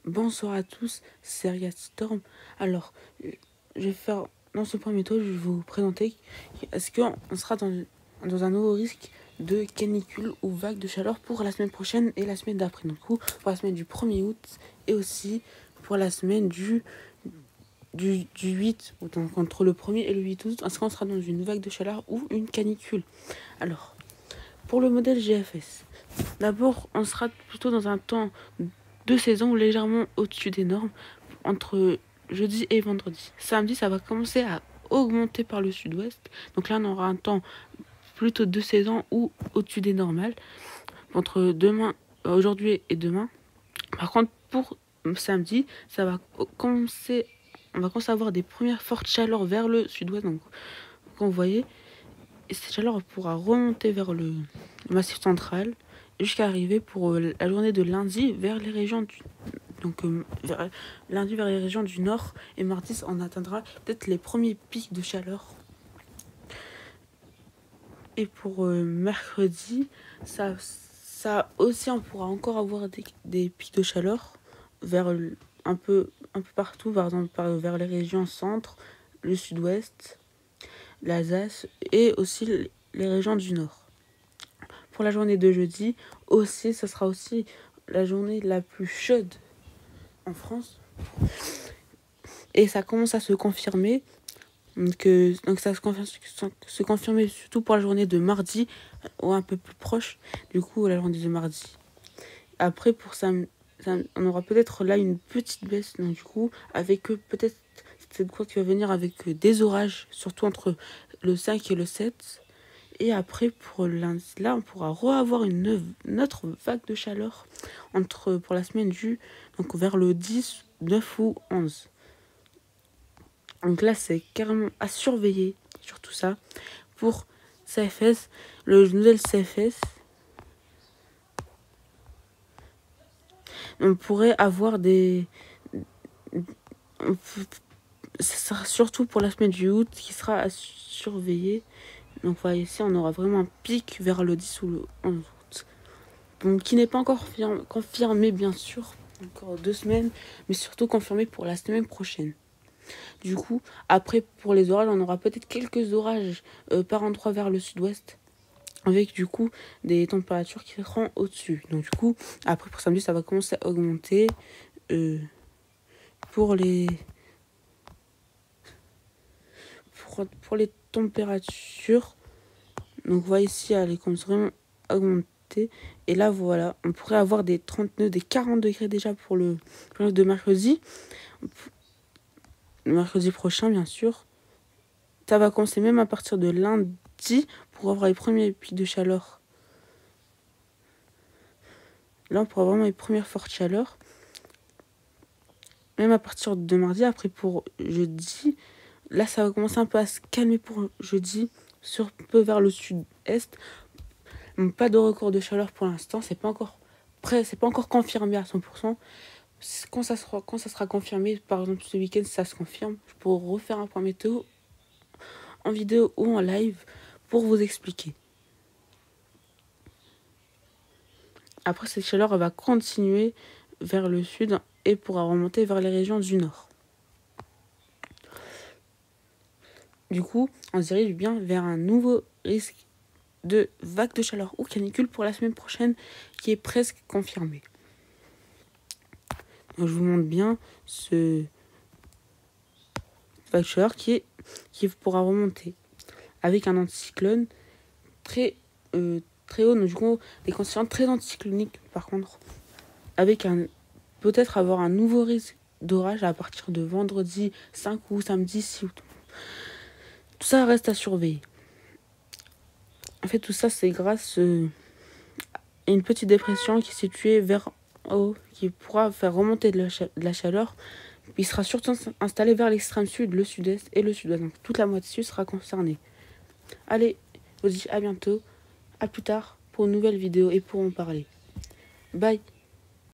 Bonsoir à tous, c'est Ariat Storm. Alors, je vais faire, dans ce premier tour, je vais vous présenter est-ce qu'on sera dans un nouveau risque de canicule ou vague de chaleur pour la semaine prochaine et la semaine d'après. Donc, pour la semaine du 1er août et aussi pour la semaine du 8, donc entre le 1er et le 8 août, est-ce qu'on sera dans une vague de chaleur ou une canicule? Alors, pour le modèle GFS, d'abord, on sera plutôt dans un temps de saison légèrement au-dessus des normes entre jeudi et vendredi. Samedi, ça va commencer à augmenter par le sud-ouest. Donc là, on aura un temps plutôt de saison ou au-dessus des normales entre aujourd'hui et demain. Par contre, pour samedi, ça va commencer, on va commencer à avoir des premières fortes chaleurs vers le sud-ouest. Donc, comme vous voyez, cette chaleur pourra remonter vers le massif central jusqu'à arriver pour la journée de lundi vers les régions lundi vers les régions du nord, et mardi on atteindra peut-être les premiers pics de chaleur. Et pour mercredi, ça aussi on pourra encore avoir des pics de chaleur vers un peu partout, par exemple vers les régions centre, le sud-ouest, l'Alsace et aussi les régions du nord. Pour la journée de jeudi aussi, ça sera aussi la journée la plus chaude en France, et ça commence à se confirmer. Donc ça se confirmer surtout pour la journée de mardi ou un peu plus proche, du coup la journée de mardi. Après pour ça, on aura peut-être là une petite baisse, donc du coup avec peut-être cette courbe qui va venir avec des orages, surtout entre le 5 et le 7. Et après, pour lundi, là, on pourra avoir une autre vague de chaleur pour la semaine donc vers le 10, 9 ou 11. Donc là, c'est carrément à surveiller sur tout ça. Pour CFS, le nouvel CFS, on pourrait avoir ça sera surtout pour la semaine du août qui sera à surveiller. Donc voilà, ici on aura vraiment un pic vers le 10 ou le 11 août. Donc qui n'est pas encore confirmé bien sûr, encore 2 semaines, mais surtout confirmé pour la semaine prochaine. Du coup, après pour les orages, on aura peut-être quelques orages par endroit vers le sud-ouest, avec du coup des températures qui seront au-dessus. Donc du coup, après pour samedi, ça va commencer à augmenter pour les températures. Donc vous voyez ici, elle commence vraiment à augmenter. Et là, voilà, on pourrait avoir des 39, des 40 degrés déjà pour le jour de mercredi. Le mercredi prochain, bien sûr. Ça va commencer même à partir de lundi pour avoir les premiers pics de chaleur. Là, on pourra avoir vraiment les premières fortes chaleurs. Même à partir de mardi. Après, pour jeudi, là, ça va commencer un peu à se calmer pour jeudi, sur peu vers le sud-est. Pas de record de chaleur pour l'instant. C'est pas encore confirmé à 100%. Quand ça sera confirmé, par exemple ce week-end, ça se confirme, je pourrai refaire un point météo en vidéo ou en live pour vous expliquer. Après, cette chaleur elle va continuer vers le sud et pourra remonter vers les régions du nord. Du coup, on se dirige bien vers un nouveau risque de vague de chaleur ou canicule pour la semaine prochaine qui est presque confirmé. Donc, je vous montre bien ce vague de chaleur qui pourra remonter avec un anticyclone très haut, donc du coup des conditions très anticycloniques par contre, avec peut-être avoir un nouveau risque d'orage à partir de vendredi 5 ou samedi 6 août. Tout ça reste à surveiller. En fait, tout ça c'est grâce à une petite dépression qui est située vers haut, qui pourra faire remonter de la chaleur. Il sera surtout installé vers l'extrême sud, le sud-est et le sud-ouest. Donc toute la moitié sud sera concernée. Allez, je vous dis à bientôt, à plus tard pour une nouvelle vidéo et pour en parler. Bye.